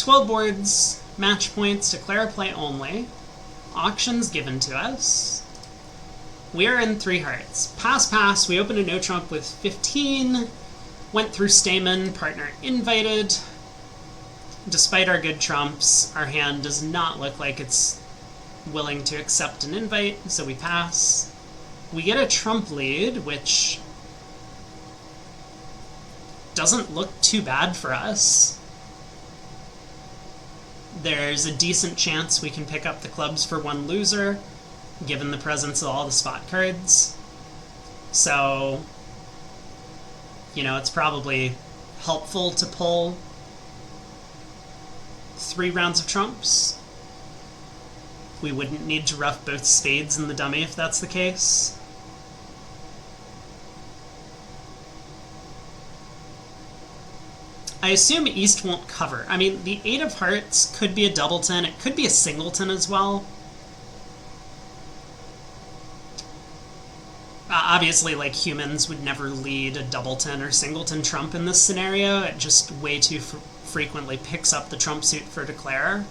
12 boards, match points, declare play only. Auctions given to us. We are in 3 hearts. Pass, we opened a no trump with 15. Went through Stamen, partner invited. Despite our good trumps, our hand does not look like it's willing to accept an invite, so we pass. We get a trump lead, which doesn't look too bad for us. There's a decent chance we can pick up the clubs for 1 loser, given the presence of all the spot cards. So, you know, it's probably helpful to pull 3 rounds of trumps. We wouldn't need to ruff both spades and the dummy if that's the case. I assume East won't cover. I mean, the 8 of hearts could be a doubleton. It could be a singleton as well. Obviously, like, humans would never lead a doubleton or singleton trump in this scenario. It just way too frequently picks up the trump suit for declare.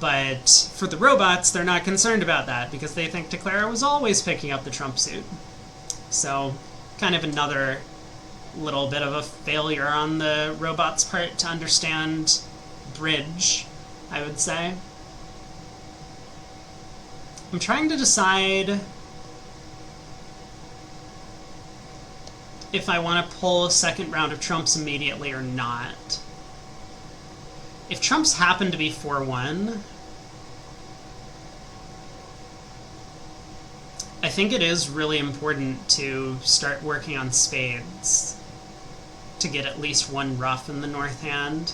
But for the robots, they're not concerned about that because they think declare was always picking up the trump suit. So, kind of another little bit of a failure on the robot's part to understand bridge, I would say. I'm trying to decide if I want to pull a second round of trumps immediately or not. If trumps happen to be 4-1, I think it is really important to start working on spades to get at least 1 ruff in the north hand.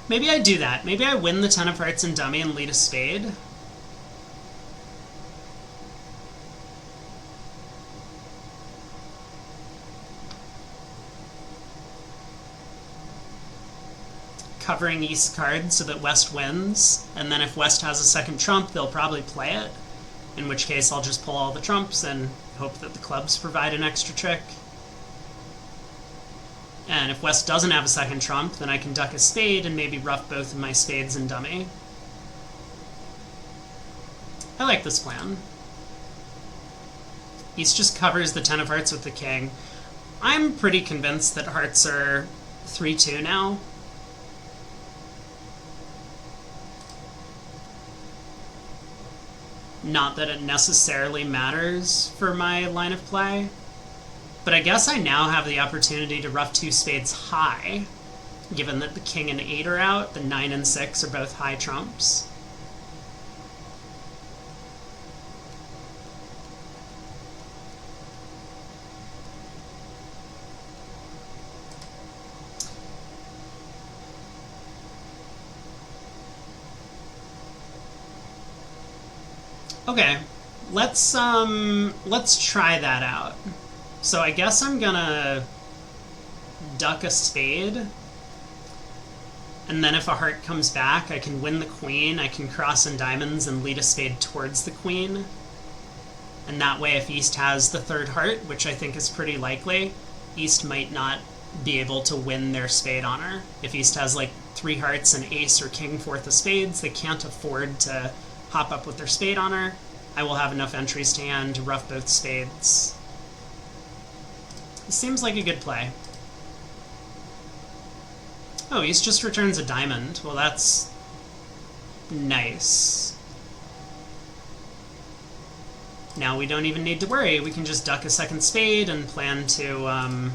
Maybe I do that. Maybe I win the 10 of hearts and dummy and lead a spade. Covering East cards so that West wins, and then if West has a second trump, they'll probably play it, in which case I'll just pull all the trumps and hope that the clubs provide an extra trick. And if West doesn't have a second trump, then I can duck a spade and maybe ruff both of my spades and dummy. I like this plan. East just covers the 10 of hearts with the king. I'm pretty convinced that hearts are 3-2 now. Not that it necessarily matters for my line of play, but I guess I now have the opportunity to ruff 2 spades high, given that the king and 8 are out, the 9 and 6 are both high trumps. Okay, let's try that out. So I guess I'm gonna duck a spade, and then if a heart comes back, I can win the queen, I can cross in diamonds and lead a spade towards the queen. And that way, if East has the 3rd heart, which I think is pretty likely, East might not be able to win their spade honor. If East has like 3 hearts and ace or king 4th of spades, they can't afford to hop up with their spade honor. I will have enough entries to hand to ruff both spades. This seems like a good play. Oh, East just returns a diamond. Well, that's nice. Now we don't even need to worry. We can just duck a second spade and plan to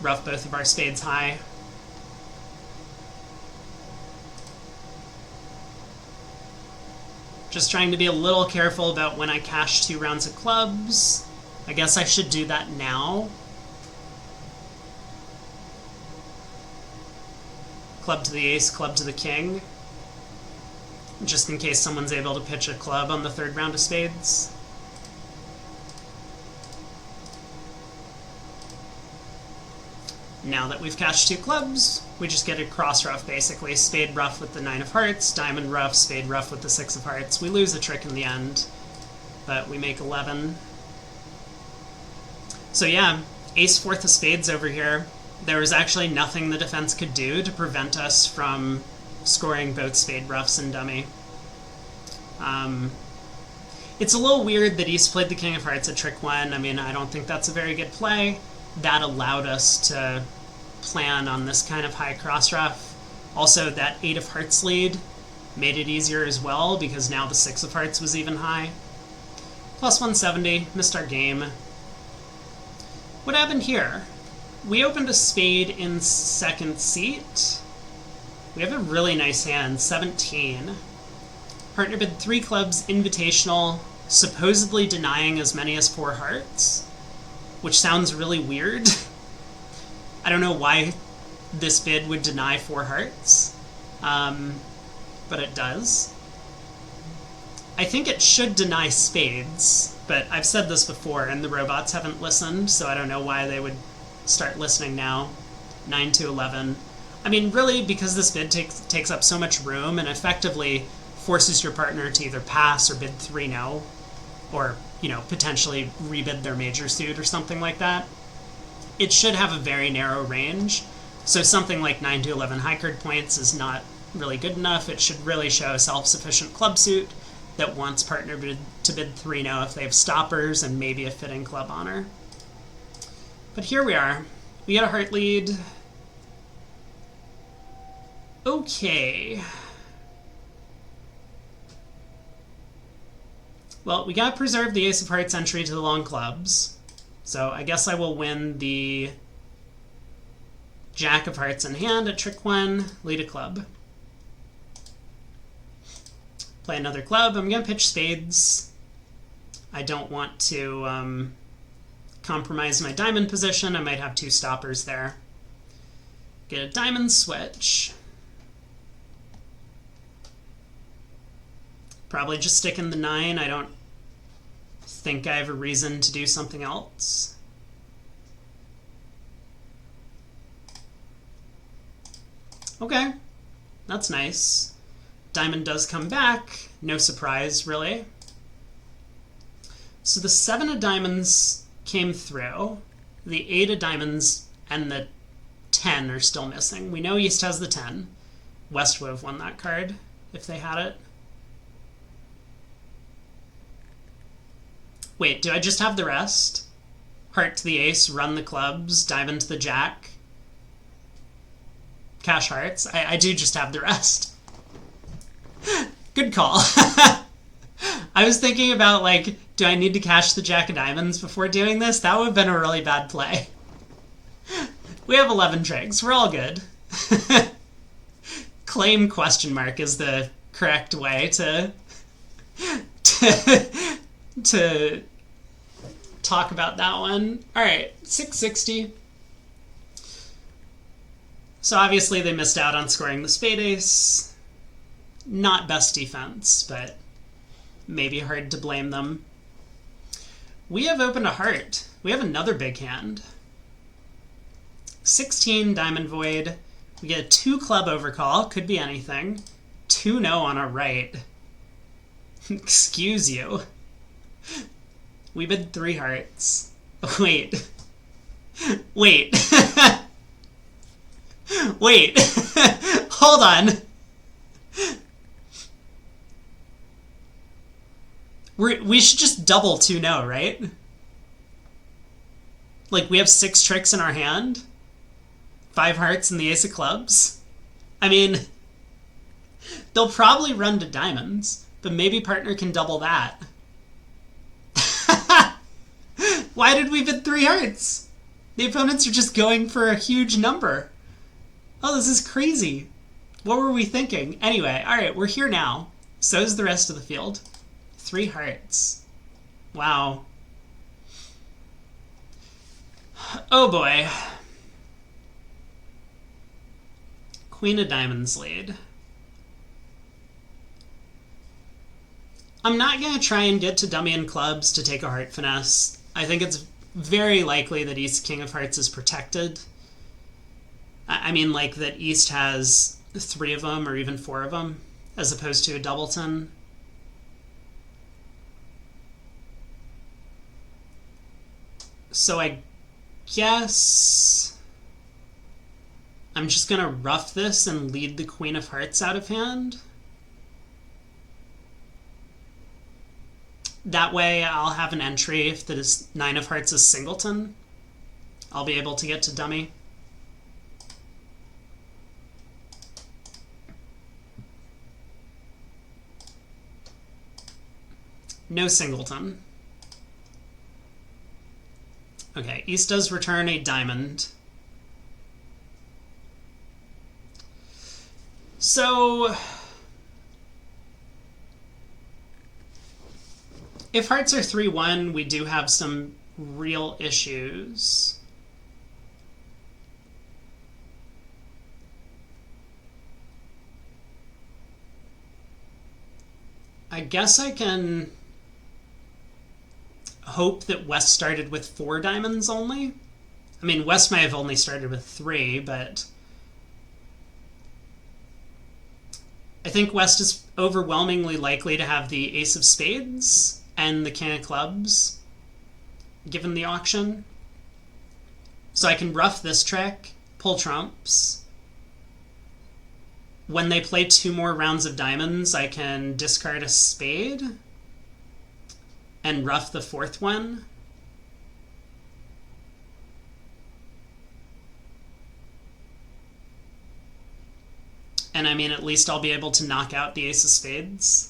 ruff both of our spades high. Just trying to be a little careful about when I cash 2 rounds of clubs. I guess I should do that now. Club to the ace, club to the king. Just in case someone's able to pitch a club on the 3rd round of spades. Now that we've cashed 2 clubs, we just get a cross ruff basically. Spade ruff with the 9 of hearts, diamond ruff, spade ruff with the 6 of hearts. We lose a trick in the end, but we make 11. So yeah, ace fourth of spades over here. There was actually nothing the defense could do to prevent us from scoring both spade ruffs and dummy. It's a little weird that East played the king of hearts at trick 1. I mean, I don't think that's a very good play. That allowed us to plan on this kind of high cross ruff. Also, that 8 of hearts lead made it easier as well, because now the 6 of hearts was even high. Plus 170, missed our game. What happened here? We opened a spade in second seat. We have a really nice hand, 17. Partner bid 3 clubs, invitational, supposedly denying as many as 4 hearts, which sounds really weird. I don't know why this bid would deny 4 hearts, but it does. I think it should deny spades, but I've said this before and the robots haven't listened, so I don't know why they would start listening now. 9 to 11. I mean, really, because this bid takes up so much room and effectively forces your partner to either pass or bid 3-no, or, you know, potentially rebid their major suit or something like that. It should have a very narrow range, so something like 9 to 11 high card points is not really good enough. It should really show a self-sufficient club suit that wants partner to bid 3-no if they have stoppers and maybe a fitting club honor. But here we are. We get a heart lead. Okay. Well, we gotta preserve the ace of hearts entry to the long clubs. So I guess I will win the jack of hearts in hand at trick 1, lead a club. Play another club. I'm gonna pitch spades. I don't want to compromise my diamond position. I might have 2 stoppers there. Get a diamond switch. Probably just stick in the 9. I don't think I have a reason to do something else. Okay, that's nice. Diamond does come back. No surprise, really. So the 7 of diamonds came through. The 8 of diamonds and the 10 are still missing. We know East has the 10. West would have won that card if they had it. Wait, do I just have the rest? Heart to the ace, run the clubs, diamond to the jack. Cash hearts. I do just have the rest. Good call. I was thinking about, like, do I need to cash the jack of diamonds before doing this? That would have been a really bad play. We have 11 trigs. We're all good. Claim question mark is the correct way to talk about that one. All right, 660. So obviously they missed out on scoring the spade ace. Not best defense, but maybe hard to blame them. We have opened a heart. We have another big hand. 16 diamond void. We get a 2 club overcall. Could be anything. 2-no on our right. Excuse you. We bid 3 hearts. Wait. Wait. Wait. Hold on. We should just double 2-no, right? Like, we have 6 tricks in our hand. 5 hearts and the ace of clubs. I mean, they'll probably run to diamonds, but maybe partner can double that. Why did we bid 3 hearts? The opponents are just going for a huge number. Oh, this is crazy. What were we thinking? Anyway, all right, we're here now. So is the rest of the field. 3 hearts. Wow. Oh boy. Queen of diamonds lead. I'm not going to try and get to dummy and clubs to take a heart finesse. I think it's very likely that East King of Hearts is protected. I mean, like that East has 3 of them or even 4 of them, as opposed to a doubleton. So I guess I'm just gonna ruff this and lead the Queen of Hearts out of hand. That way I'll have an entry if the 9 of Hearts is singleton. I'll be able to get to dummy. No singleton. Okay, East does return a diamond. So if hearts are 3-1, we do have some real issues. I guess I can hope that West started with 4 diamonds only. I mean, West may have only started with 3, but I think West is overwhelmingly likely to have the Ace of Spades and the King of Clubs, given the auction. So I can ruff this trick, pull trumps. When they play 2 more rounds of diamonds, I can discard a spade and ruff the 4th one. And I mean, at least I'll be able to knock out the Ace of Spades.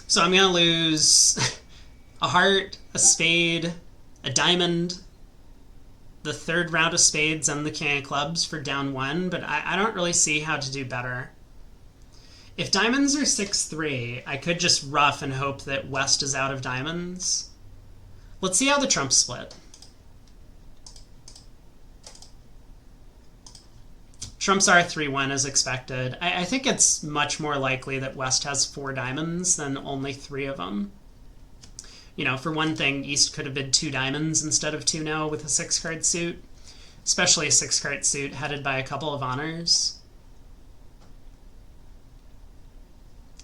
So I'm going to lose a heart, a spade, a diamond, the 3rd round of spades, and the King of Clubs for down 1, but I don't really see how to do better. If diamonds are 6-3, I could just ruff and hope that West is out of diamonds. Let's see how the trumps split. Trumps are 3-1 as expected. I think it's much more likely that West has 4 diamonds than only 3 of them. You know, for one thing, East could have been 2 diamonds instead of 2 now with a 6-card suit, especially a 6-card suit headed by a couple of honors.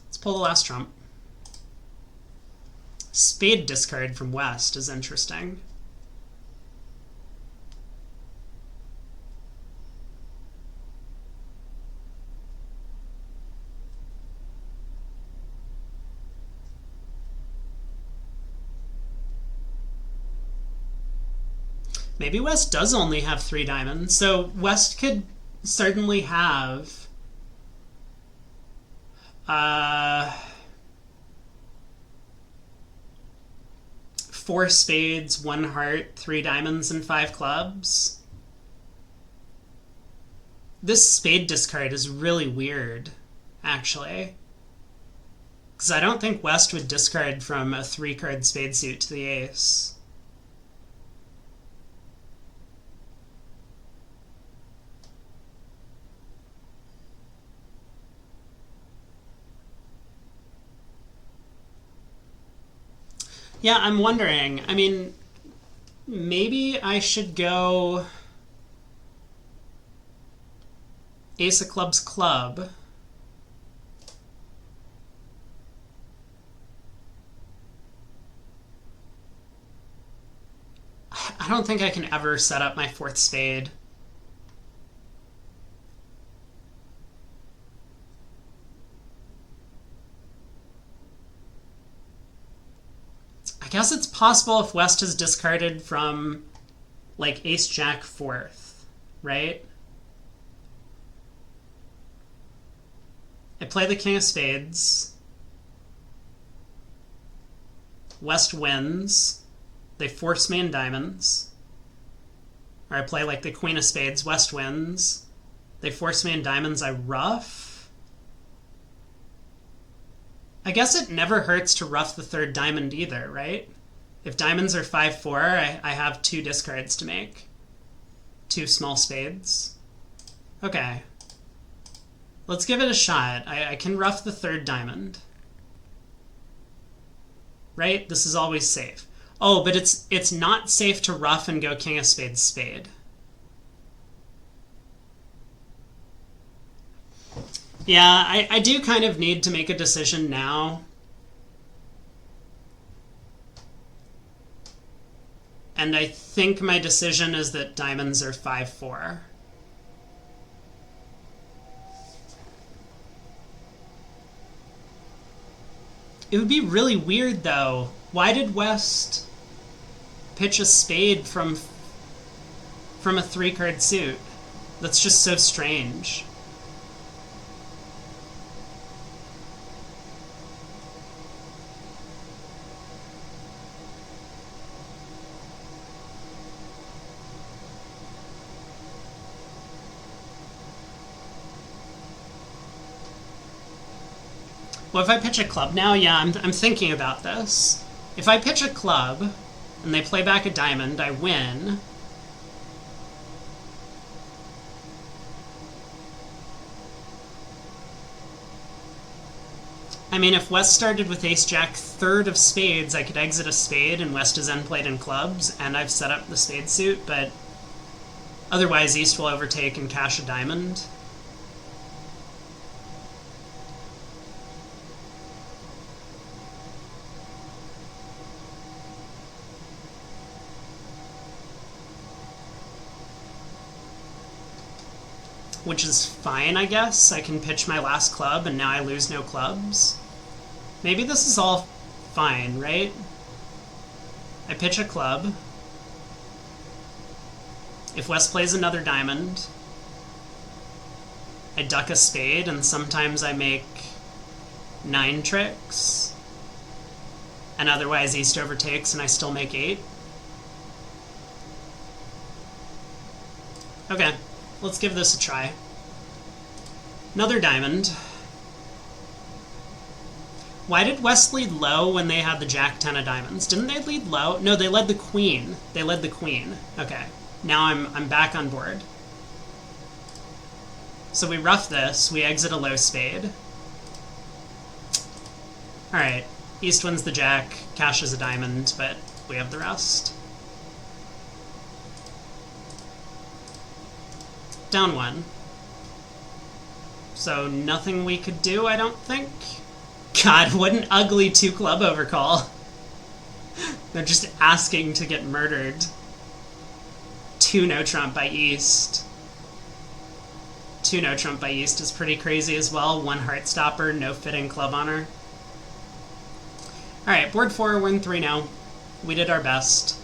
Let's pull the last trump. Spade discard from West is interesting. Maybe West does only have 3 diamonds, so West could certainly have 4 spades, 1 heart, 3 diamonds, and 5 clubs. This spade discard is really weird, actually. Because I don't think West would discard from a 3-card spade suit to the ace. Yeah, I'm wondering. I mean, maybe I should go Ace of Clubs club. I don't think I can ever set up my 4th spade. I guess it's possible if West has discarded from, like, Ace-Jack 4th, right? I play the King of Spades. West wins. They force me in diamonds. Or I play, like, the Queen of Spades. West wins. They force me in diamonds. I ruff. I guess it never hurts to ruff the 3rd diamond either, right? If diamonds are 5-4, I have 2 discards to make. 2 small spades. Okay. Let's give it a shot. I can ruff the 3rd diamond. Right? This is always safe. Oh, but it's not safe to ruff and go king of spades spade. Yeah, I do kind of need to make a decision now. And I think my decision is that diamonds are 5-4. It would be really weird, though. Why did West pitch a spade from a 3-card suit? That's just so strange. Well, if I pitch a club now, yeah, I'm thinking about this. If I pitch a club and they play back a diamond, I win. I mean, if West started with ace-jack 3rd of spades, I could exit a spade and West is then played in clubs, and I've set up the spade suit, but otherwise East will overtake and cash a diamond. Which is fine, I guess. I can pitch my last club, and now I lose no clubs. Maybe this is all fine, right? I pitch a club. If West plays another diamond, I duck a spade, and sometimes I make 9 tricks. And otherwise East overtakes, and I still make 8. Okay. Let's give this a try. Another diamond. Why did West lead low when they had the jack-10 of diamonds? Didn't they lead low? No, they led the queen. They led the queen. Okay. Now I'm back on board. So we ruff this. We exit a low spade. Alright. East wins the jack, cashes a diamond, but we have the rest. Down 1. So nothing we could do, I don't think. God, what an ugly 2-club overcall. They're just asking to get murdered. 2 no trump by East. 2 no trump by East is pretty crazy as well. 1 heart stopper, no fitting club honor. Alright, board 4, we're in 3 now. We did our best.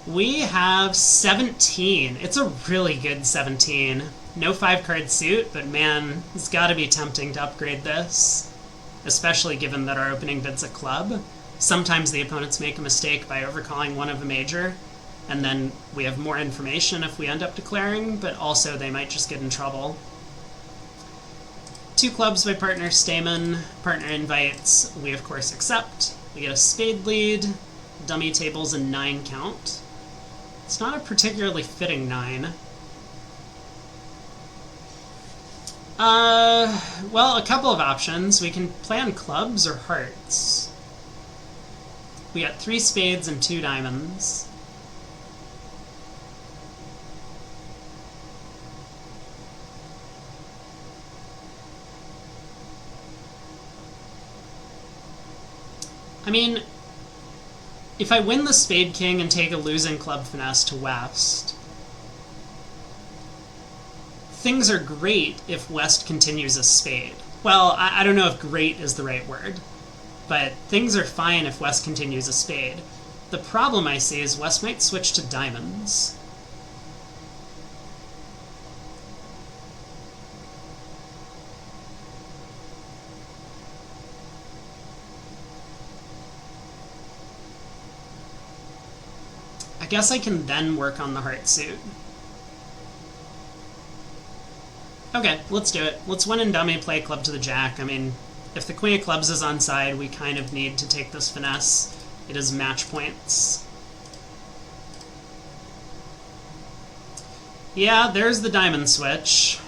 We have 17. It's a really good 17. No 5-card suit, but man, it's gotta be tempting to upgrade this. Especially given that our opening bid's a club. Sometimes the opponents make a mistake by overcalling one of a major, and then we have more information if we end up declaring, but also they might just get in trouble. 2 clubs by partner Stamen. Partner invites. We of course accept. We get a spade lead. Dummy table's a 9 count. It's not a particularly fitting 9. Well, a couple of options. We can play on clubs or hearts. We got 3 spades and 2 diamonds. I mean, if I win the Spade King and take a losing club finesse to West, things are great if West continues a spade. Well, I don't know if great is the right word, but things are fine if West continues a spade. The problem I see is West might switch to diamonds. I guess I can then work on the heart suit. Okay, let's do it. Let's win and dummy, play club to the jack. I mean, if the queen of clubs is onside, we kind of need to take this finesse. It is match points. Yeah, there's the diamond switch.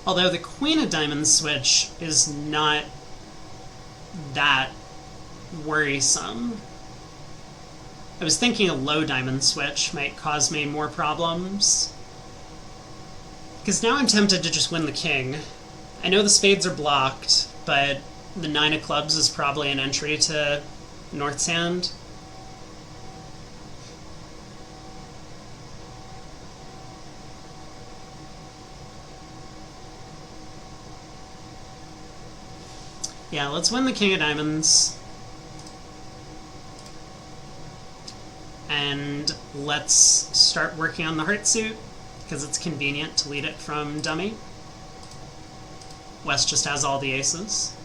Although the queen of diamonds switch is not that worrisome. I was thinking a low diamond switch might cause me more problems. Because now I'm tempted to just win the king. I know the spades are blocked, but the nine of clubs is probably an entry to North's hand. Yeah, let's win the king of diamonds. And let's start working on the heart suit, because it's convenient to lead it from dummy. West just has all the aces.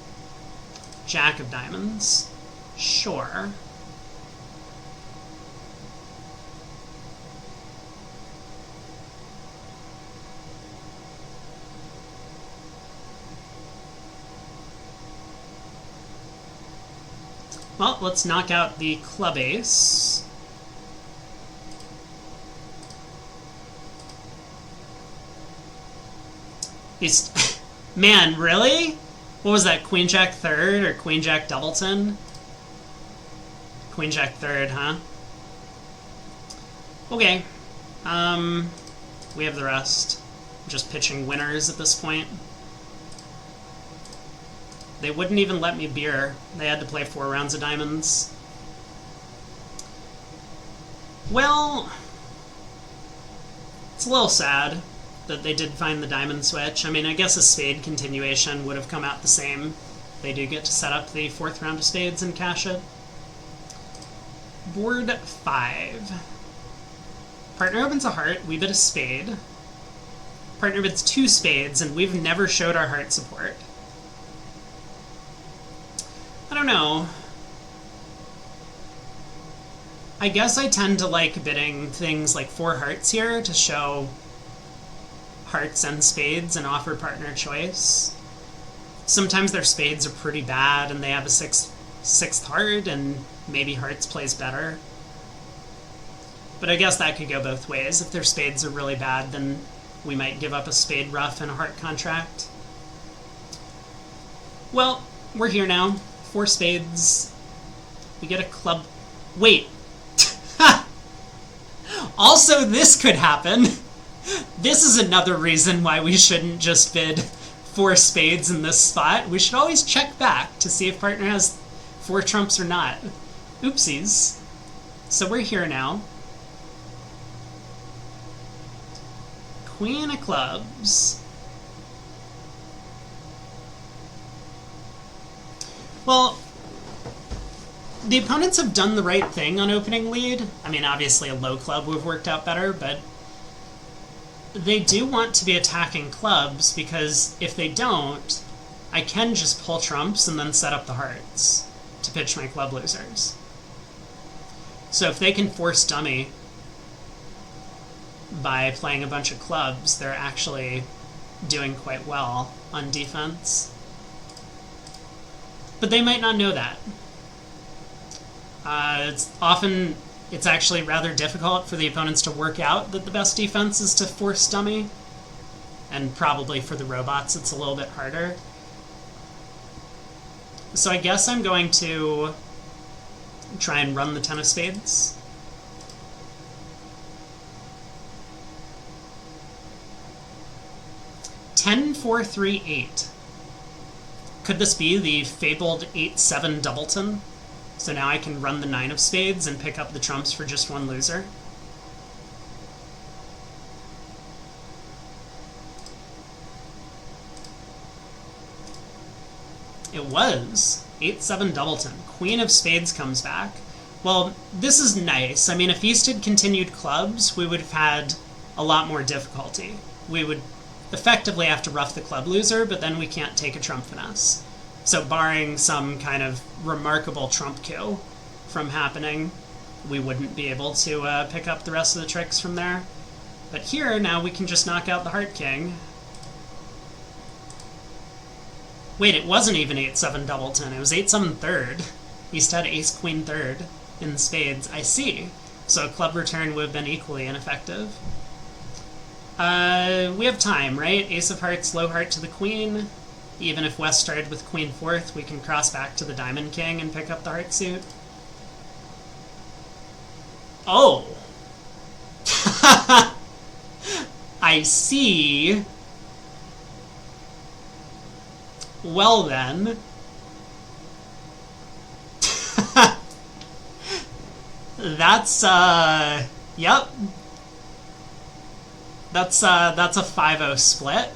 Jack of diamonds. Sure. Well, let's knock out the club ace. He's... Man, really? What was that, Queen Jack third or Queen Jack doubleton? Queen Jack third, huh? Okay. We have the rest. Just pitching winners at this point. They wouldn't even let me beer. They had to play 4 rounds of diamonds. Well, it's a little sad that they did find the diamond switch. I mean, I guess a spade continuation would have come out the same. They do get to set up the 4th round of spades and cash it. Board 5. Partner opens a heart, we bid a spade. Partner bids 2 spades, and we've never showed our heart support. I don't know. I guess I tend to like bidding things like 4 hearts here to show hearts and spades and offer partner choice. Sometimes their spades are pretty bad and they have a sixth heart, and maybe hearts plays better. But I guess that could go both ways. If their spades are really bad, then we might give up a spade ruff and a heart contract. Well, we're here now. 4 spades. We get a club. Wait. Also, this could happen. This is another reason why we shouldn't just bid 4 spades in this spot. We should always check back to see if partner has 4 trumps or not. Oopsies. So we're here now. Queen of clubs. Well, the opponents have done the right thing on opening lead. I mean, obviously a low club would have worked out better, but they do want to be attacking clubs, because if they don't, I can just pull trumps and then set up the hearts to pitch my club losers. So if they can force dummy by playing a bunch of clubs, they're actually doing quite well on defense. But they might not know that. It's actually rather difficult for the opponents to work out that the best defense is to force dummy. And probably for the robots it's a little bit harder. So I guess I'm going to try and run the 10 of spades. Ten, 4, 3, 8. Could this be the fabled 8-7 doubleton? So now I can run the 9 of spades and pick up the trumps for just 1 loser. It was 8-7 doubleton. Queen of spades comes back. Well, this is nice. I mean, if East had continued clubs, we would have had a lot more difficulty. We would effectively have to ruff the club loser, but then we can't take a trump finesse. So barring some kind of remarkable trump kill from happening, we wouldn't be able to pick up the rest of the tricks from there. But here, now we can just knock out the heart king. Wait, it wasn't even 8-7 doubleton, it was 8-7 third. East had ace queen third in spades. I see. So a club return would have been equally ineffective. We have time, right? Ace of hearts, low heart to the queen. Even if West started with queen fourth, we can cross back to the diamond king and pick up the heart suit. Oh! I see. Well then. That's, yep. That's a 5-0 split.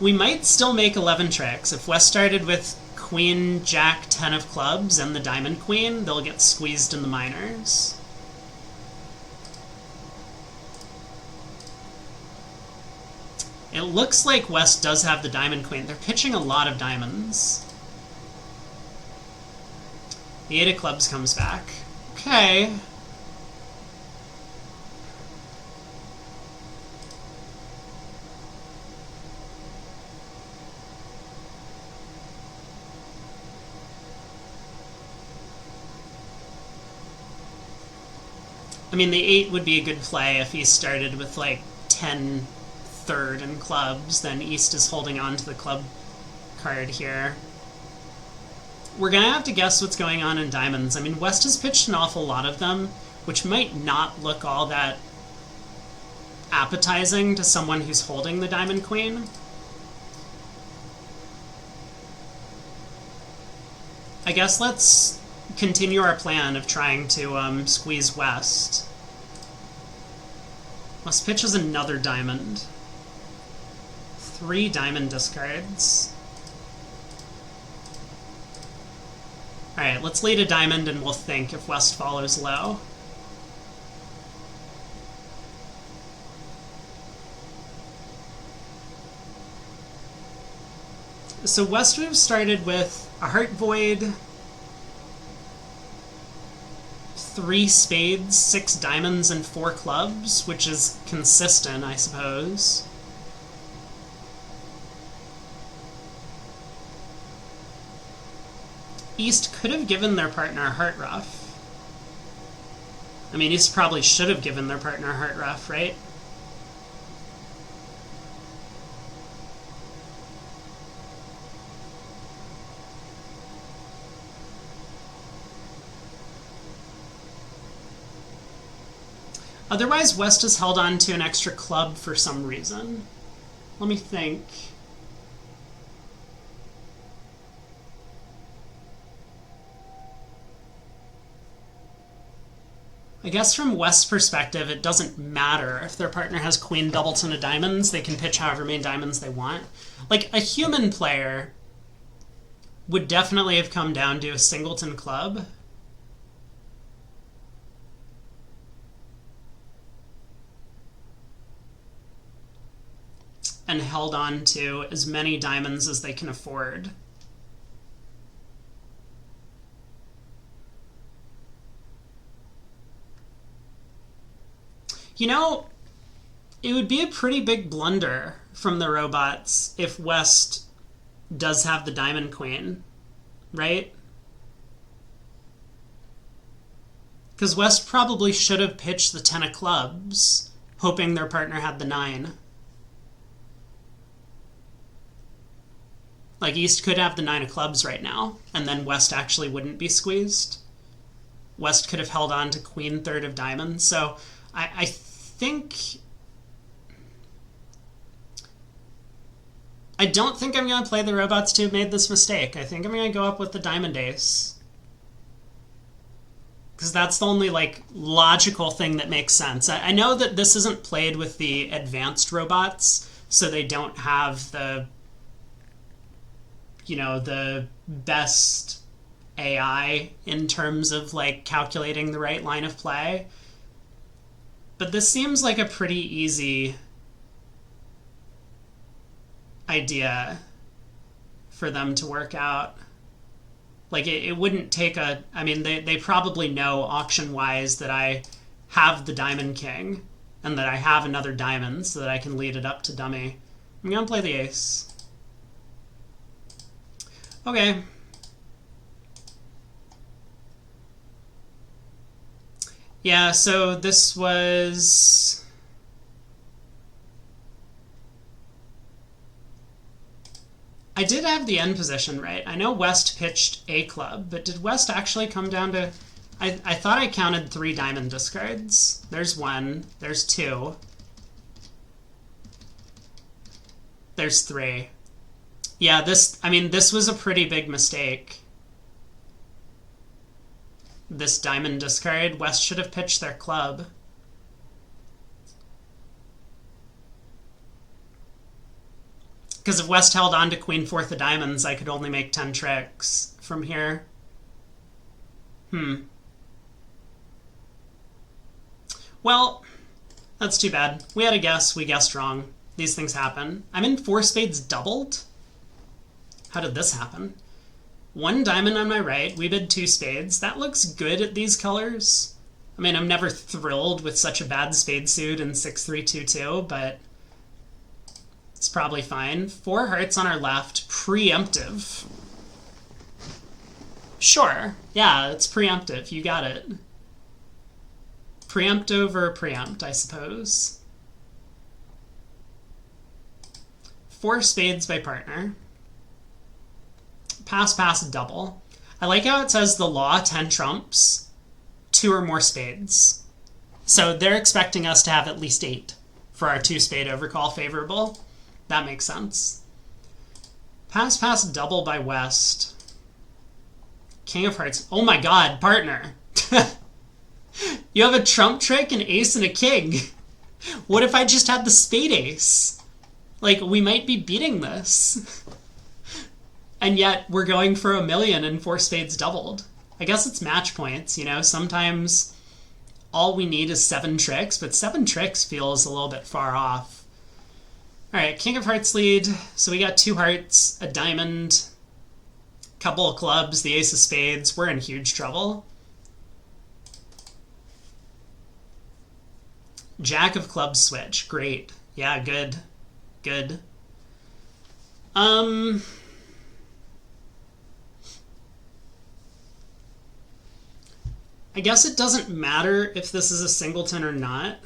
We might still make 11 tricks. If West started with queen, jack, 10 of clubs, and the diamond queen, they'll get squeezed in the minors. It looks like West does have the diamond queen. They're pitching a lot of diamonds. The 8 of clubs comes back. Okay. I mean, the 8 would be a good play if he started with, like, 10 third in clubs. Then East is holding on to the club card here. We're going to have to guess what's going on in diamonds. I mean, West has pitched an awful lot of them, which might not look all that appetizing to someone who's holding the diamond queen. I guess let's continue our plan of trying to squeeze West. West pitches another diamond. 3 diamond discards. Alright, let's lead a diamond and we'll think if West follows low. So West would have started with a heart void, 3 spades, 6 diamonds, and 4 clubs, which is consistent, I suppose. East could have given their partner a heart ruff. I mean, East probably should have given their partner a heart ruff, right? Otherwise, West has held on to an extra club for some reason. Let me think. I guess from West's perspective, it doesn't matter. If their partner has queen doubleton of diamonds, they can pitch however many diamonds they want. Like, a human player would definitely have come down to a singleton club. And held on to as many diamonds as they can afford. You know, it would be a pretty big blunder from the robots if West does have the diamond queen, right? Because West probably should have pitched the 10 of clubs, hoping their partner had the 9. Like, East could have the 9 of clubs right now, and then West actually wouldn't be squeezed. West could have held on to queen third of diamonds. So I think... I don't think I'm going to play the robots to have made this mistake. I think I'm going to go up with the diamond ace. Because that's the only, like, logical thing that makes sense. I know that this isn't played with the advanced robots, so they don't have the, you know, the best AI in terms of, like, calculating the right line of play. But this seems like a pretty easy idea for them to work out. Like, it wouldn't take a... I mean, they probably know auction-wise that I have the Diamond King and that I have another diamond so that I can lead it up to dummy. I'm going to play the ace. Okay. Yeah, so this was... I did have the end position right. I know West pitched a club, but did West actually come down to... I thought I counted 3 diamond discards. There's 1. There's 2. There's 3. Yeah, this was a pretty big mistake. This diamond discard. West should have pitched their club. Because if West held on to queen fourth of diamonds, I could only make 10 tricks from here. Well, that's too bad. We had a guess. We guessed wrong. These things happen. I'm in 4 spades doubled? How did this happen? 1 diamond on my right. We bid 2 spades. That looks good at these colors. I mean, I'm never thrilled with such a bad spade suit in 6-3-2-2, but it's probably fine. 4 hearts on our left. Preemptive. Sure. Yeah, it's preemptive. You got it. Preempt over preempt, I suppose. 4 spades by partner. Pass, pass, double. I like how it says the law, 10 trumps, 2 or more spades. So they're expecting us to have at least 8 for our 2 spade overcall favorable. That makes sense. Pass, pass, double by West. King of hearts. Oh my god, partner. You have a trump trick, an ace, and a king. What if I just had the spade ace? Like, we might be beating this. And yet, we're going for $1 million and 4 spades doubled. I guess it's match points, you know? Sometimes all we need is 7 tricks, but 7 tricks feels a little bit far off. Alright, king of hearts lead. So we got 2 hearts, a diamond, couple of clubs, the ace of spades. We're in huge trouble. Jack of clubs switch. Great. Yeah, good. Good. I guess it doesn't matter if this is a singleton or not.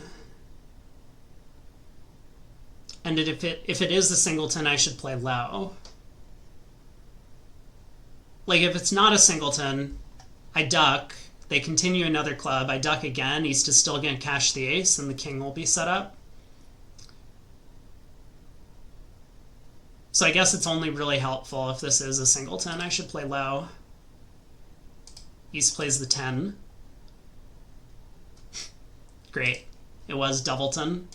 And if it is a singleton, I should play low. Like, if it's not a singleton, I duck. They continue another club. I duck again. East is still going to cash the ace, and the king will be set up. So I guess it's only really helpful if this is a singleton. I should play low. East plays the 10. Great. It was doubleton.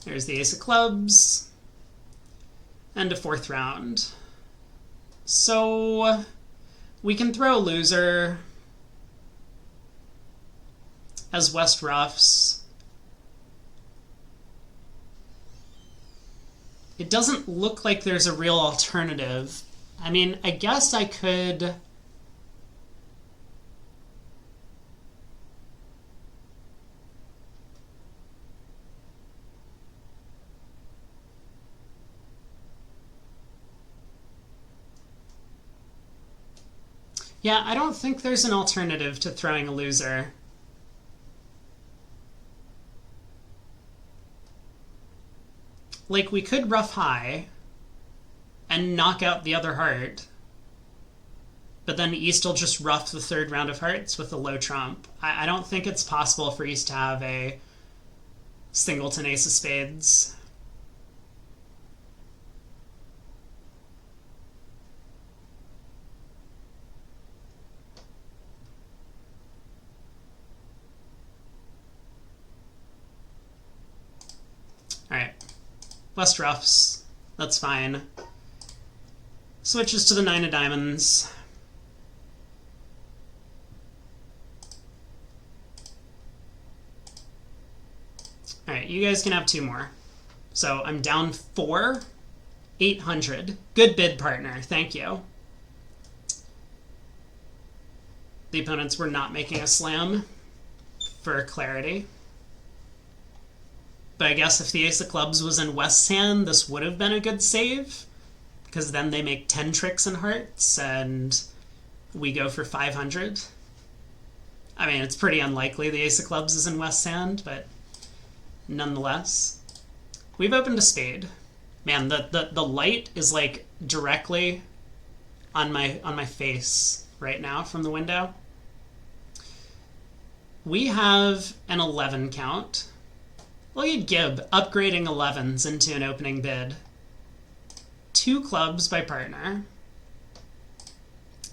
There's the ace of clubs. And a 4th round. So we can throw a loser as West ruffs. It doesn't look like there's a real alternative. I mean, I guess I could... Yeah, I don't think there's an alternative to throwing a loser. Like, we could ruff high and knock out the other heart, but then East will just ruff the 3rd round of hearts with a low trump. I don't think it's possible for East to have a singleton ace of spades. Alright. West ruffs. That's fine. Switches to the 9 of diamonds. Alright, you guys can have 2 more. So I'm down 4. 800. Good bid, partner. Thank you. The opponents were not making a slam, for clarity. But I guess if the ace of clubs was in West's hand, this would have been a good save, because then they make 10 tricks in hearts, and we go for 500. I mean, it's pretty unlikely the ace of clubs is in West's hand, but nonetheless. We've opened a spade. Man, the light is like directly on my face right now from the window. We have an 11 count. Look at Gib upgrading 11s into an opening bid. 2 clubs by partner.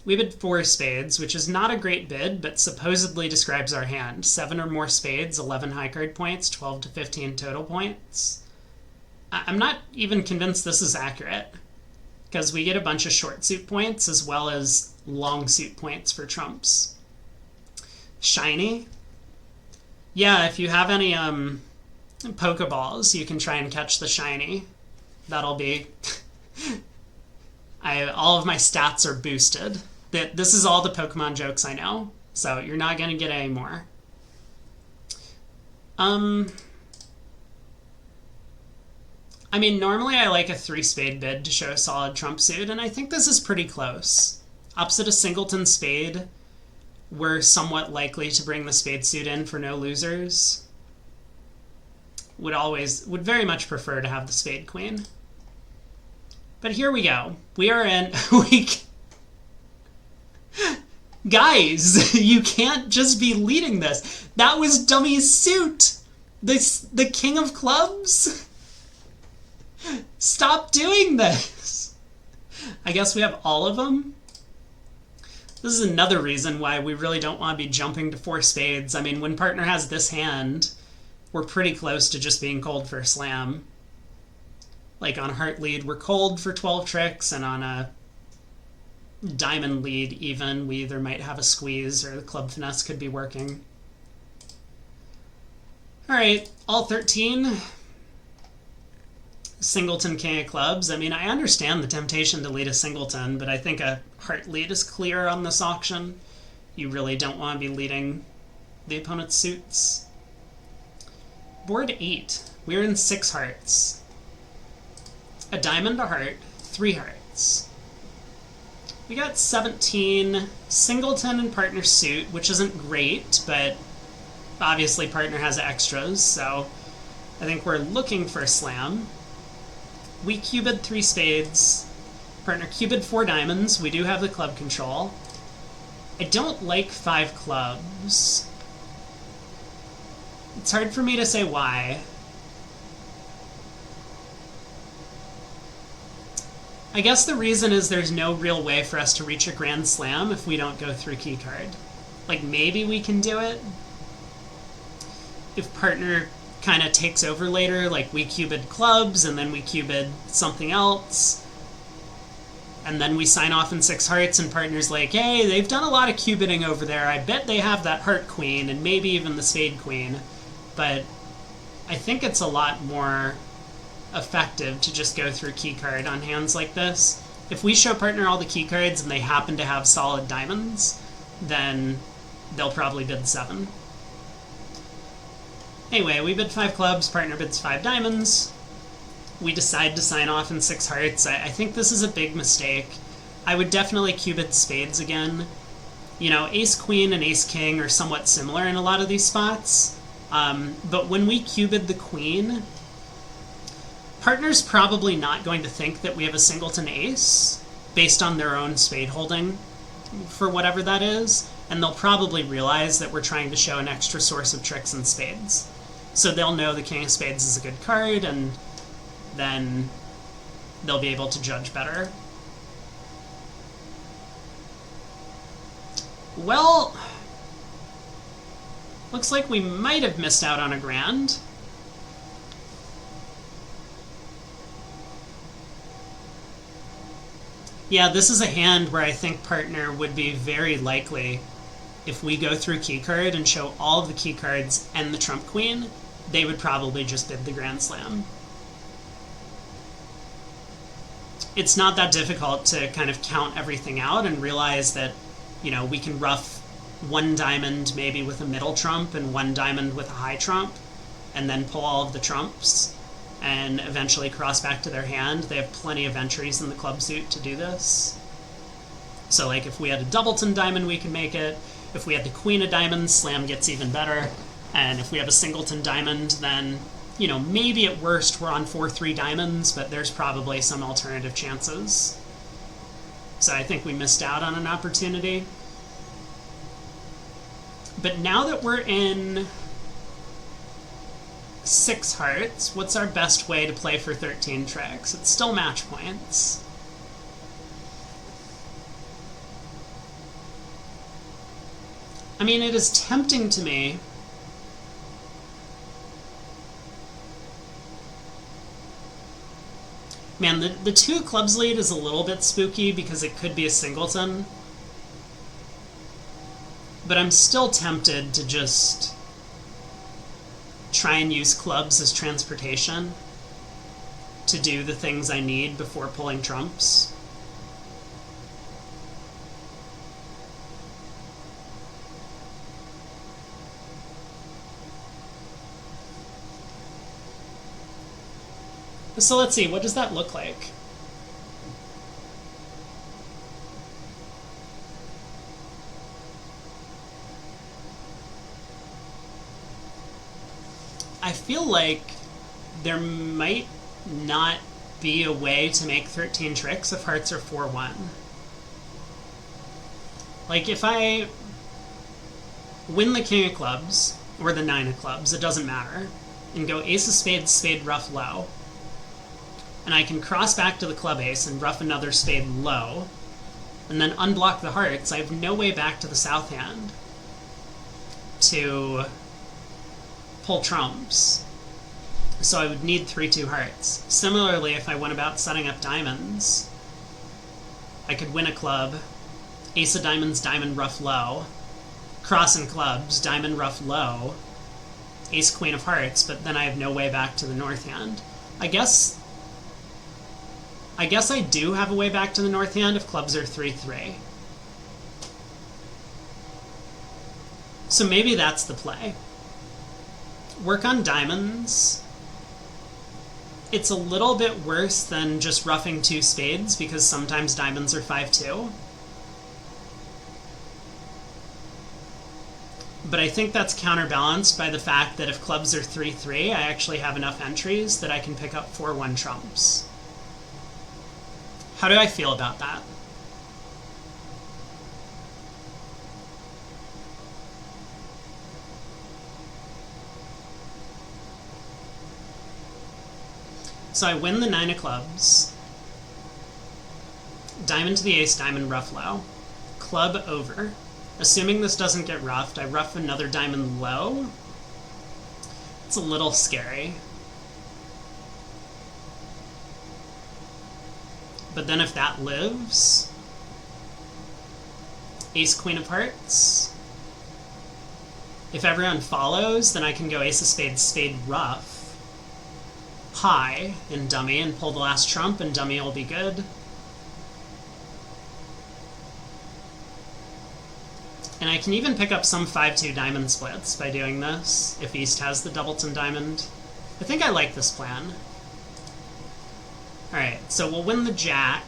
We bid 4 spades, which is not a great bid, but supposedly describes our hand. 7 or more spades, 11 high card points, 12 to 15 total points. I'm not even convinced this is accurate, because we get a bunch of short suit points as well as long suit points for trumps. Shiny. Yeah, if you have any Pokeballs, you can try and catch the shiny. That'll be... all of my stats are boosted. This is all the Pokemon jokes I know, so you're not going to get any more. I mean, normally I like a 3 spade bid to show a solid trump suit, and I think this is pretty close. Opposite a singleton spade, we're somewhat likely to bring the spade suit in for no losers. Would very much prefer to have the spade queen. But here we go. We are in Guys, you can't just be leading this. That was Dummy's suit. The king of clubs? Stop doing this. I guess we have all of them. This is another reason why we really don't want to be jumping to 4 spades. I mean, when partner has this hand, we're pretty close to just being cold for a slam. Like on heart lead, we're cold for 12 tricks, and on a diamond lead even, we either might have a squeeze or the club finesse could be working. Alright, all 13. Singleton king of clubs. I mean, I understand the temptation to lead a singleton, but I think a heart lead is clear on this auction. You really don't want to be leading the opponent's suits. Board 8. We're in 6 hearts. A diamond, a heart, 3 hearts. We got 17, singleton and partner suit, which isn't great, but obviously partner has extras, so I think we're looking for a slam. We cubed 3 spades. Partner cubed 4 diamonds. We do have the club control. I don't like 5 clubs. It's hard for me to say why. I guess the reason is there's no real way for us to reach a grand slam if we don't go through keycard. Like, maybe we can do it if partner kind of takes over later, like we cubed clubs and then we cubed something else, and then we sign off in 6 hearts and partner's like, hey, they've done a lot of cubiting over there, I bet they have that heart queen and maybe even the spade queen. But I think it's a lot more effective to just go through keycard on hands like this. If we show partner all the keycards and they happen to have solid diamonds, then they'll probably bid 7. Anyway, we bid 5 clubs, partner bids 5 diamonds. We decide to sign off in 6 hearts. I think this is a big mistake. I would definitely cubed spades again. You know, ace-queen and ace-king are somewhat similar in a lot of these spots. But when we cubed the queen, partner's probably not going to think that we have a singleton ace based on their own spade holding for whatever that is, and they'll probably realize that we're trying to show an extra source of tricks and spades. So they'll know the king of spades is a good card, and then they'll be able to judge better. Well, looks like we might have missed out on a grand. Yeah, this is a hand where I think partner would be very likely, if we go through keycard and show all of the keycards and the trump queen, they would probably just bid the grand slam. It's not that difficult to kind of count everything out and realize that, you know, we can ruff 1 diamond maybe with a middle trump and 1 diamond with a high trump, and then pull all of the trumps and eventually cross back to their hand. They have plenty of entries in the club suit to do this. So like if we had a doubleton diamond, we can make it. If we had the queen of diamonds, slam gets even better. And if we have a singleton diamond, then, you know, maybe at worst we're on 4-3 diamonds, but there's probably some alternative chances. So I think we missed out on an opportunity. But now that we're in 6 hearts, what's our best way to play for 13 tricks? It's still match points. I mean, it is tempting to me man, the 2 clubs lead is a little bit spooky because it could be a singleton. But I'm still tempted to just try and use clubs as transportation to do the things I need before pulling trumps. So let's see, what does that look like? I feel like there might not be a way to make 13 tricks if hearts are 4-1. Like, if I win the king of clubs, or the 9 of clubs, it doesn't matter, and go ace of spades, spade, ruff, low, and I can cross back to the club ace and ruff another spade low, and then unblock the hearts, I have no way back to the south hand to pull trumps. So I would need 3-2 hearts. Similarly, if I went about setting up diamonds, I could win a club, ace of diamonds, diamond, ruff, low, cross in clubs, diamond, ruff, low, ace, queen of hearts, but then I have no way back to the north hand. I guess I do have a way back to the north hand if clubs are 3-3. So maybe that's the play. Work on diamonds. It's a little bit worse than just roughing 2 spades because sometimes diamonds are 5-2. But I think that's counterbalanced by the fact that if clubs are 3-3, I actually have enough entries that I can pick up 4-1 trumps. How do I feel about that? So I win the 9 of clubs, diamond to the ace, diamond, ruff, low, club over. Assuming this doesn't get roughed, I ruff another diamond low. It's a little scary. But then if that lives, ace, queen of hearts. If everyone follows, then I can go ace of spades, spade, ruff, high in dummy and pull the last trump, and dummy will be good. And I can even pick up some 5-2 diamond splits by doing this, if East has the doubleton diamond. I think I like this plan. Alright, so we'll win the jack.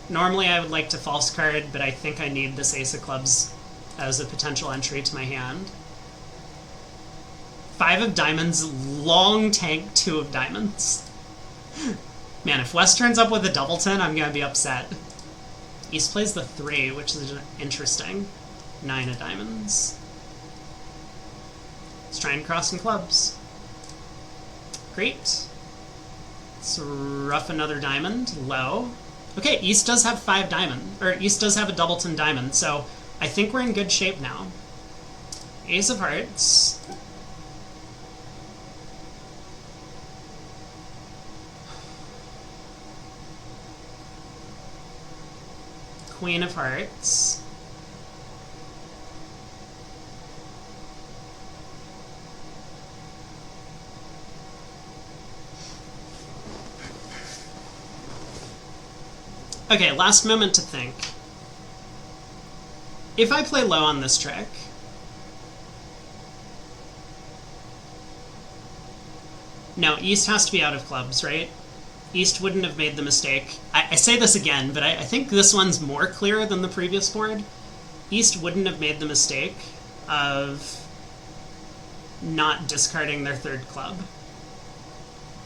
Normally I would like to false card, but I think I need this ace of clubs as a potential entry to my hand. 5 of diamonds, long tank 2 of diamonds. Man, if West turns up with a doubleton, I'm gonna be upset. East plays the 3, which is interesting. 9 of diamonds. Let's try and cross some clubs. Great. Let's ruff another diamond, low. Okay, East does have 5 diamond, or East does have a doubleton diamond, so I think we're in good shape now. Ace of hearts. Queen of hearts. Okay, last moment to think. If I play low on this trick, now East has to be out of clubs, right? East wouldn't have made the mistake. I say this again, but I think this one's more clear than the previous board. East wouldn't have made the mistake of not discarding their third club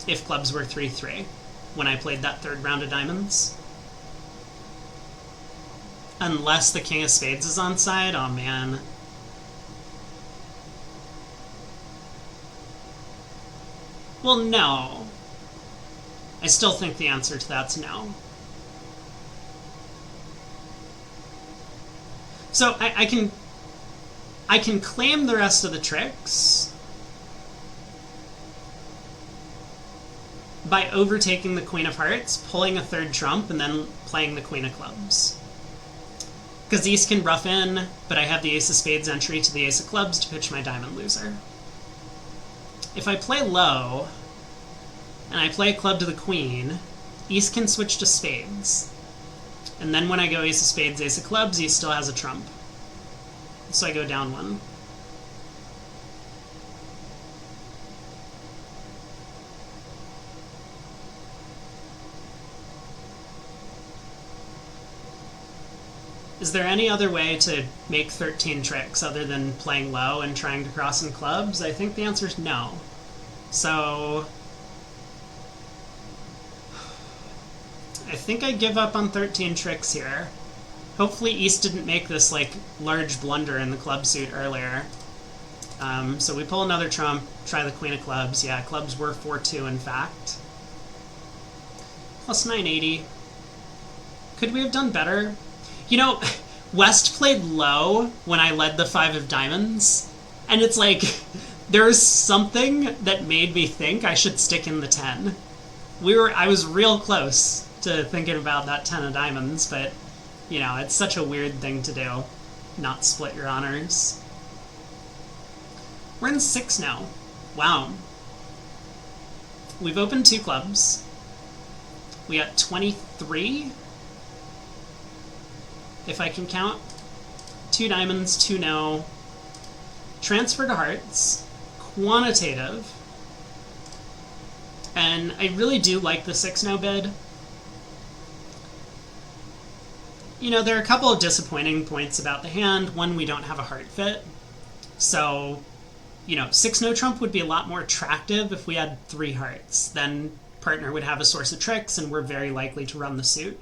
if clubs were 3-3 when I played that third round of diamonds. Unless the king of spades is on side, oh man. Well, no. I still think the answer to that's no. So I can claim the rest of the tricks by overtaking the queen of hearts, pulling a third trump, and then playing the queen of clubs. Because East can rough in, but I have the ace of spades entry to the ace of clubs to pitch my diamond loser. If I play low, and I play a club to the queen, East can switch to spades. And then when I go ace of spades, ace of clubs, East still has a trump. So I go down one. Is there any other way to make 13 tricks other than playing low and trying to cross in clubs? I think the answer is no. So I think I give up on 13 tricks here. Hopefully East didn't make this like large blunder in the club suit earlier. So we pull another trump, try the queen of clubs. Yeah, clubs were 4-2 in fact. Plus 980. Could we have done better? You know, West played low when I led the 5 of diamonds, and it's like there's something that made me think I should stick in the 10. I was real close to thinking about that 10 of diamonds, but you know, it's such a weird thing to do, not split your honors. We're in 6 now. Wow. We've opened 2 clubs. We got 23. If I can count. 2 diamonds, 2 no. Transfer to hearts. Quantitative. And I really do like the 6 no bid. You know, there are a couple of disappointing points about the hand. One, we don't have a heart fit. So, you know, 6 no trump would be a lot more attractive if we had 3 hearts. Then partner would have a source of tricks and we're very likely to run the suit.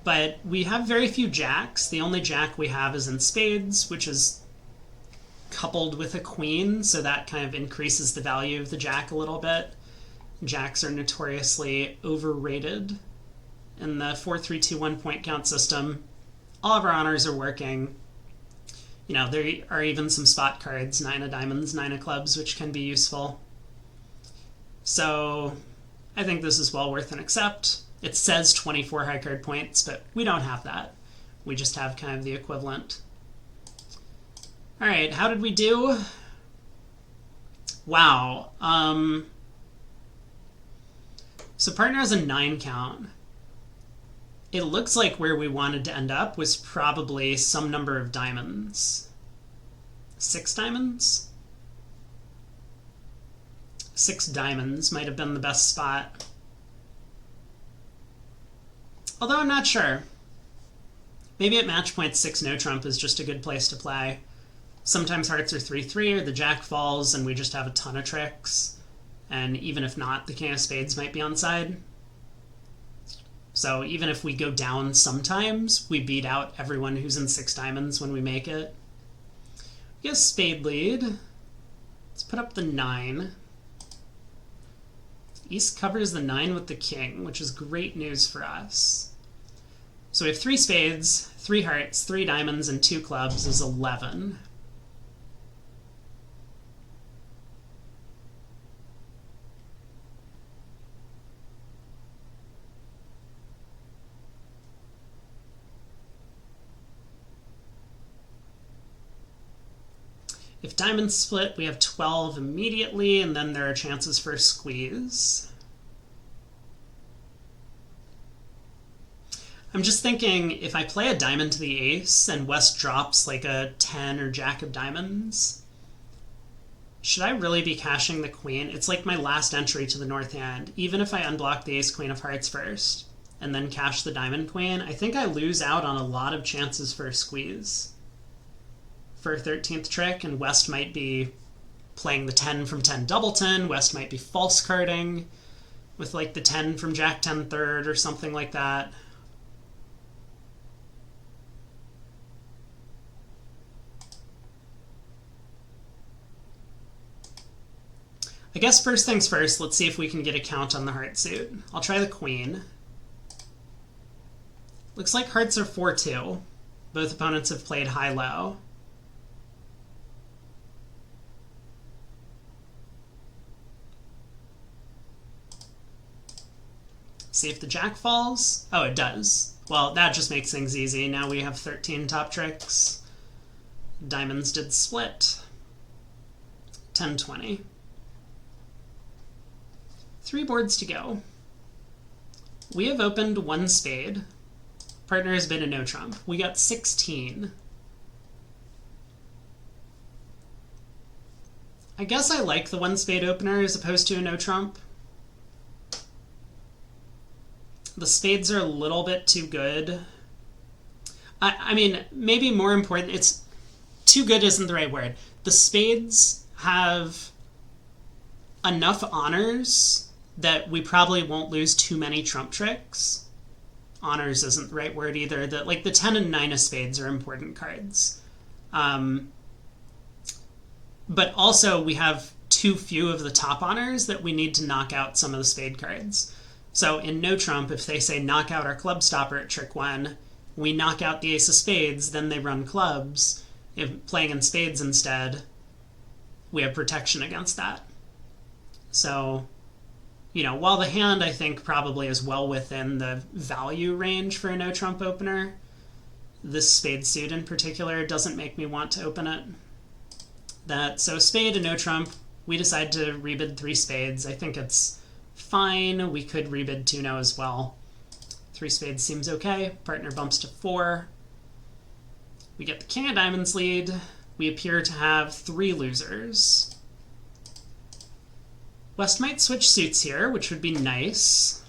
But we have very few jacks. The only jack we have is in spades, which is coupled with a queen, so that kind of increases the value of the jack a little bit. Jacks are notoriously overrated in the 4-3-2-1 point count system. All of our honors are working. You know, there are even some spot cards, 9 of diamonds, 9 of clubs, which can be useful. So I think this is well worth an accept. It says 24 high card points, but we don't have that. We just have kind of the equivalent. All right, how did we do? Wow. So partner has a 9 count. It looks like where we wanted to end up was probably some number of diamonds. 6 diamonds? 6 diamonds might have been the best spot. Although I'm not sure. Maybe at match point 6 no trump is just a good place to play. Sometimes hearts are 3-3 or the jack falls and we just have a ton of tricks. And even if not, the king of spades might be on side. So even if we go down sometimes, we beat out everyone who's in 6 diamonds when we make it. We get a spade lead. Let's put up the 9. East covers the 9 with the king, which is great news for us. So we have 3 spades, 3 hearts, 3 diamonds, and 2 clubs is 11. If diamonds split, we have 12 immediately, and then there are chances for a squeeze. I'm just thinking, if I play a diamond to the ace and West drops like a 10 or jack of diamonds, Should I really be cashing the queen? It's like my last entry to the north hand. Even if I unblock the ace queen of hearts first and then cash the diamond queen, I think I lose out on a lot of chances for a squeeze for a 13th trick, and West might be playing the 10 from 10 doubleton. West might be false carding with like the 10 from Jack 10 third or something like that. I guess first things first, let's see if we can get a count on the heart suit. I'll try the queen. Looks like hearts are 4-2. Both opponents have played high-low. See if the jack falls. Oh, it does. Well, that just makes things easy. Now we have 13 top tricks. Diamonds did split. 10-20. 3 boards to go. We have opened 1 spade. Partner has been a no trump. We got 16. I guess I like the 1 spade opener as opposed to a no trump. The spades are a little bit too good. I mean, maybe more important, it's too good isn't the right word. The spades have enough honors that we probably won't lose too many trump tricks. Honors isn't the right word either. Like the 10 and 9 of spades are important cards. But also we have too few of the top honors that we need to knock out some of the spade cards. So in no trump, if they say knock out our club stopper at trick 1, we knock out the ace of spades, then they run clubs. If playing in spades instead, we have protection against that. So, you know, while the hand, I think, probably is well within the value range for a no-trump opener, this spade suit in particular doesn't make me want to open it. So spade and no-trump, we decide to rebid 3 spades. I think it's fine. We could rebid 2-no as well. 3 spades seems okay. Partner bumps to 4. We get the king of diamonds lead. We appear to have 3 losers. West might switch suits here, which would be nice,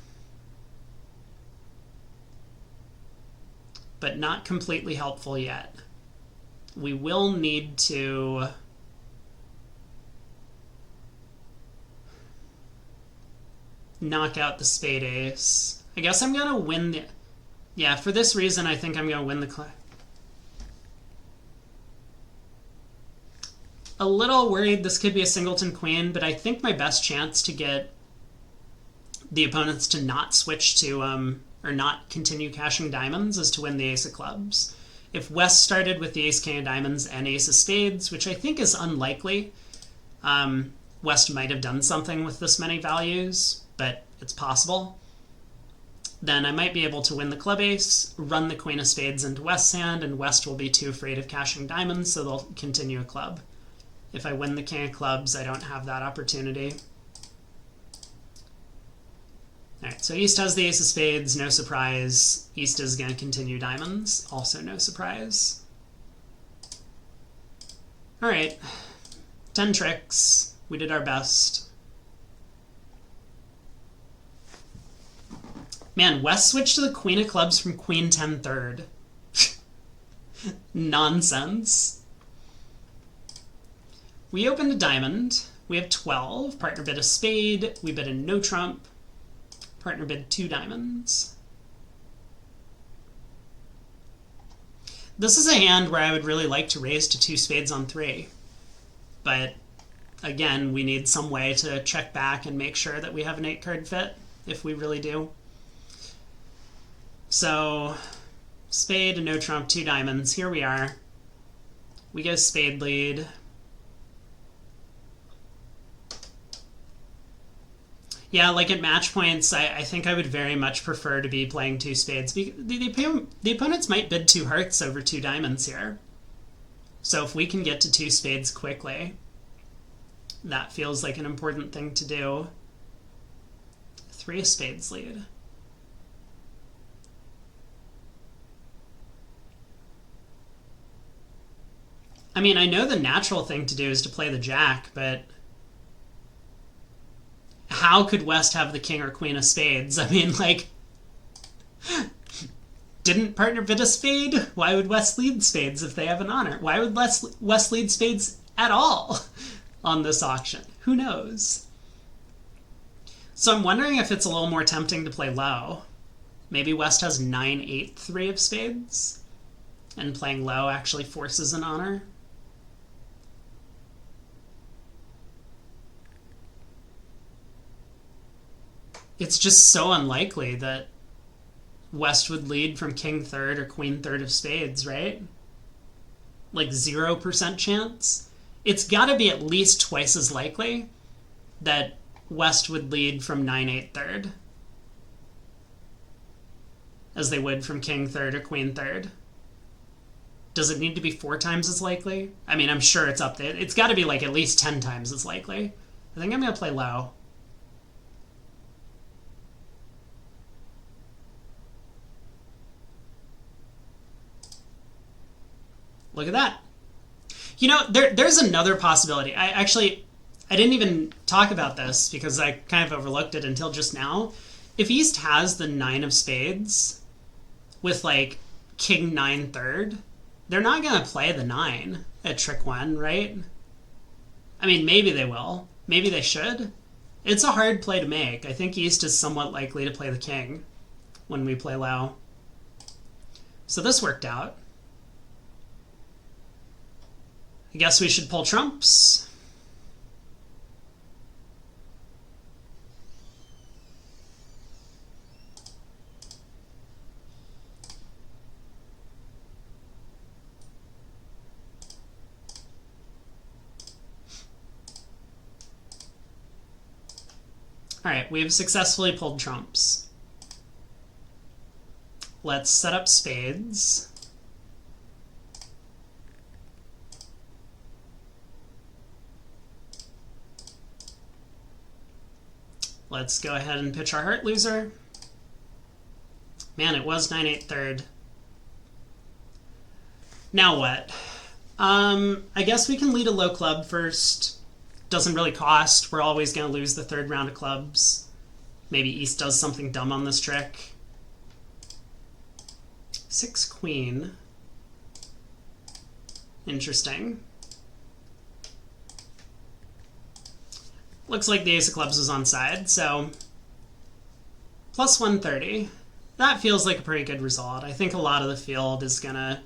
but not completely helpful yet. We will need to knock out the spade ace. I guess I'm going to win the... Yeah, for this reason, I think I'm going to win the... A little worried this could be a singleton queen, but I think my best chance to get the opponents to not switch to, or not continue cashing diamonds is to win the ace of clubs. If West started with the ace king of diamonds and ace of spades, which I think is unlikely, West might have done something with this many values, but it's possible. Then I might be able to win the club ace, run the queen of spades into West's hand, and West will be too afraid of cashing diamonds, so they'll continue a club. If I win the king of clubs, I don't have that opportunity. All right, so East has the ace of spades, no surprise. East is going to continue diamonds, also no surprise. All right, 10 tricks. We did our best. Man, West switched to the queen of clubs from queen 10 third. Nonsense. We opened a diamond. We have 12. Partner bid a spade. We bid a no trump. Partner bid 2 diamonds. This is a hand where I would really like to raise to 2 spades on 3. But again, we need some way to check back and make sure that we have an 8-card fit, if we really do. So, spade, a no trump, 2 diamonds. Here we are. We go spade lead. Yeah, like at match points, I think I would very much prefer to be playing 2 spades. The opponents might bid 2 hearts over 2 diamonds here. So if we can get to 2 spades quickly, that feels like an important thing to do. 3 of spades lead. I mean, I know the natural thing to do is to play the jack, but how could West have the king or queen of spades? I mean, like, didn't partner bid a spade? Why would West lead spades if they have an honor? Why would West lead spades at all on this auction? Who knows? So I'm wondering if it's a little more tempting to play low. Maybe West has 9-8 3 of spades, and playing low actually forces an honor. It's just so unlikely that West would lead from king third or queen third of spades, right? Like 0% chance. It's got to be at least twice as likely that West would lead from 9-8 third as they would from king third or queen third. Does it need to be 4 times as likely? I mean, I'm sure it's up there. It's got to be like at least 10 times as likely. I think I'm going to play low. Look at that. You know, there's another possibility. I didn't even talk about this because I kind of overlooked it until just now. If East has the 9 of spades with like king 9 third, they're not going to play the 9 at trick 1, right? I mean, maybe they will. Maybe they should. It's a hard play to make. I think East is somewhat likely to play the king when we play low. So this worked out. I guess we should pull trumps. All right, we have successfully pulled trumps. Let's set up spades. Let's go ahead and pitch our heart loser. Man, it was 9-8 third. Now what? I guess we can lead a low club first. Doesn't really cost. We're always going to lose the third round of clubs. Maybe East does something dumb on this trick. 6 queen. Interesting. Looks like the ace of clubs was on side, so plus 130. That feels like a pretty good result. I think a lot of the field is gonna,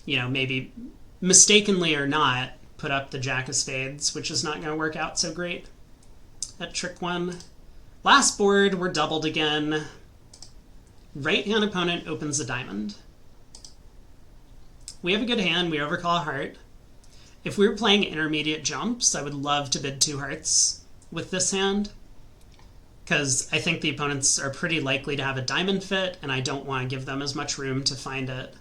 you know, maybe mistakenly or not, put up the jack of spades, which is not gonna work out so great at trick 1. Last board, we're doubled again. Right hand opponent opens a diamond. We have a good hand, we overcall a heart. If we were playing intermediate jumps, I would love to bid 2 hearts with this hand, because I think the opponents are pretty likely to have a diamond fit, and I don't want to give them as much room to find it.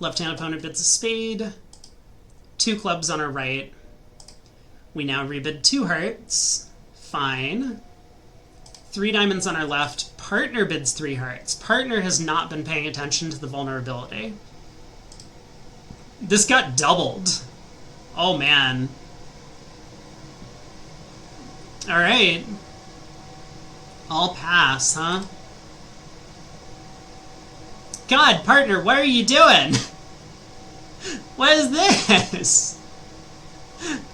Left-hand opponent bids a spade, 2 clubs on our right. We now rebid 2 hearts. Fine. 3 diamonds on our left. Partner bids 3 hearts. Partner has not been paying attention to the vulnerability. This got doubled. Oh, man. All right. I'll pass, huh? God, partner, what are you doing? What is this?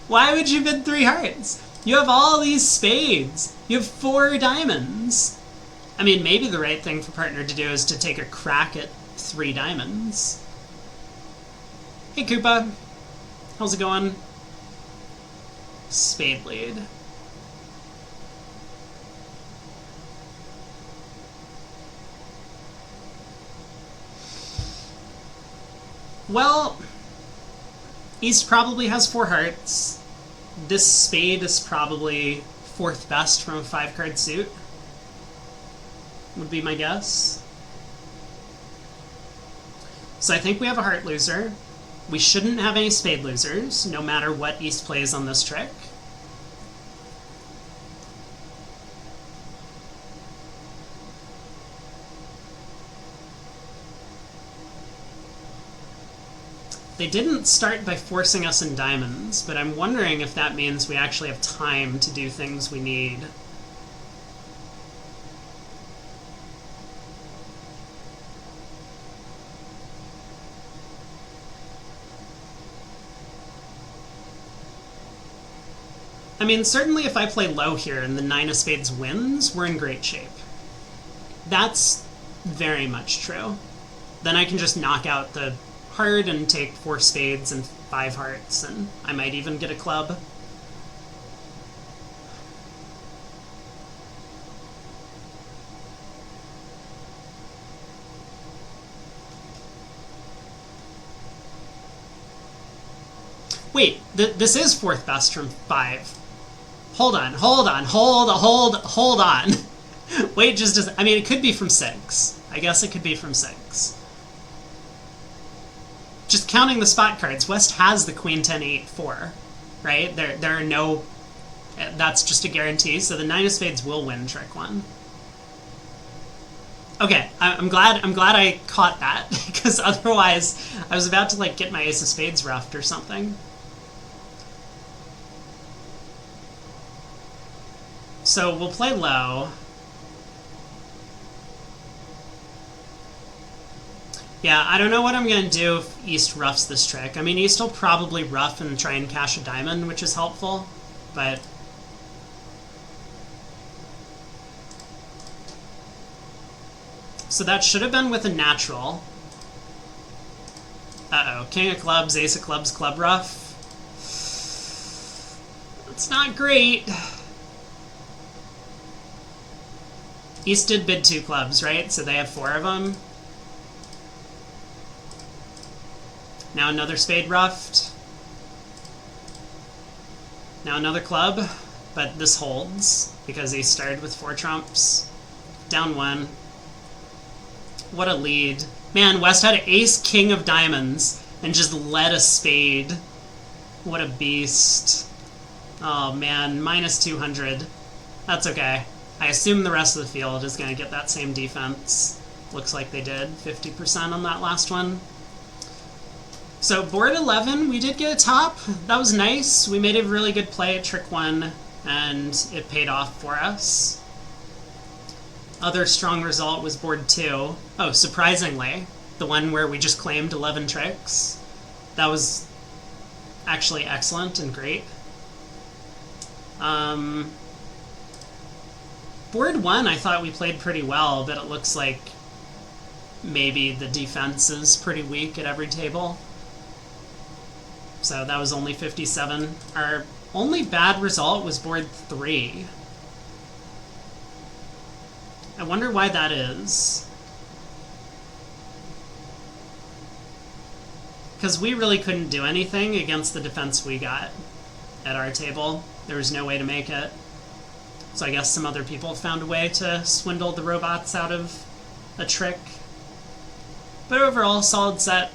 Why would you bid 3 hearts? You have all these spades. You have 4 diamonds. I mean, maybe the right thing for partner to do is to take a crack at 3 diamonds. Hey, Koopa. How's it going? Spade lead. Well, East probably has 4 hearts. This spade is probably 4th best from a 5-card suit, would be my guess. So I think we have a heart loser. We shouldn't have any spade losers, no matter what East plays on this trick. They didn't start by forcing us in diamonds, but I'm wondering if that means we actually have time to do things we need. I mean, certainly if I play low here and the 9 of spades wins, we're in great shape. That's very much true. Then I can just knock out the heart and take 4 spades and 5 hearts, and I might even get a club. Wait, this is 4th best from 5. Hold on. Wait, I mean, it could be from 6. I guess it could be from 6. Just counting the spot cards, West has the queen 10 8 4, right? There are no, that's just a guarantee. So the 9 of spades will win trick 1. Okay, I'm glad I caught that, because otherwise I was about to like get my ace of spades roughed or something. So we'll play low. Yeah, I don't know what I'm going to do if East roughs this trick. I mean, East will probably rough and try and cash a diamond, which is helpful, but... So that should have been with a natural. Uh-oh, king of clubs, ace of clubs, club rough. It's not great. East did bid 2 clubs, right? So they have 4 of them. Now another spade roughed. Now another club, but this holds because he started with 4 trumps. Down 1. What a lead. Man, West had ace king of diamonds and just led a spade. What a beast. Oh man, minus 200. That's okay. I assume the rest of the field is going to get that same defense. Looks like they did. 50% on that last one. So board 11, we did get a top. That was nice. We made a really good play at trick 1, and it paid off for us. Other strong result was board 2. Oh, surprisingly, the one where we just claimed 11 tricks. That was actually excellent and great. Board 1, I thought we played pretty well, but it looks like maybe the defense is pretty weak at every table. So that was only 57. Our only bad result was board 3. I wonder why that is. Because we really couldn't do anything against the defense we got at our table. There was no way to make it. So I guess some other people found a way to swindle the robots out of a trick. But overall, solid set.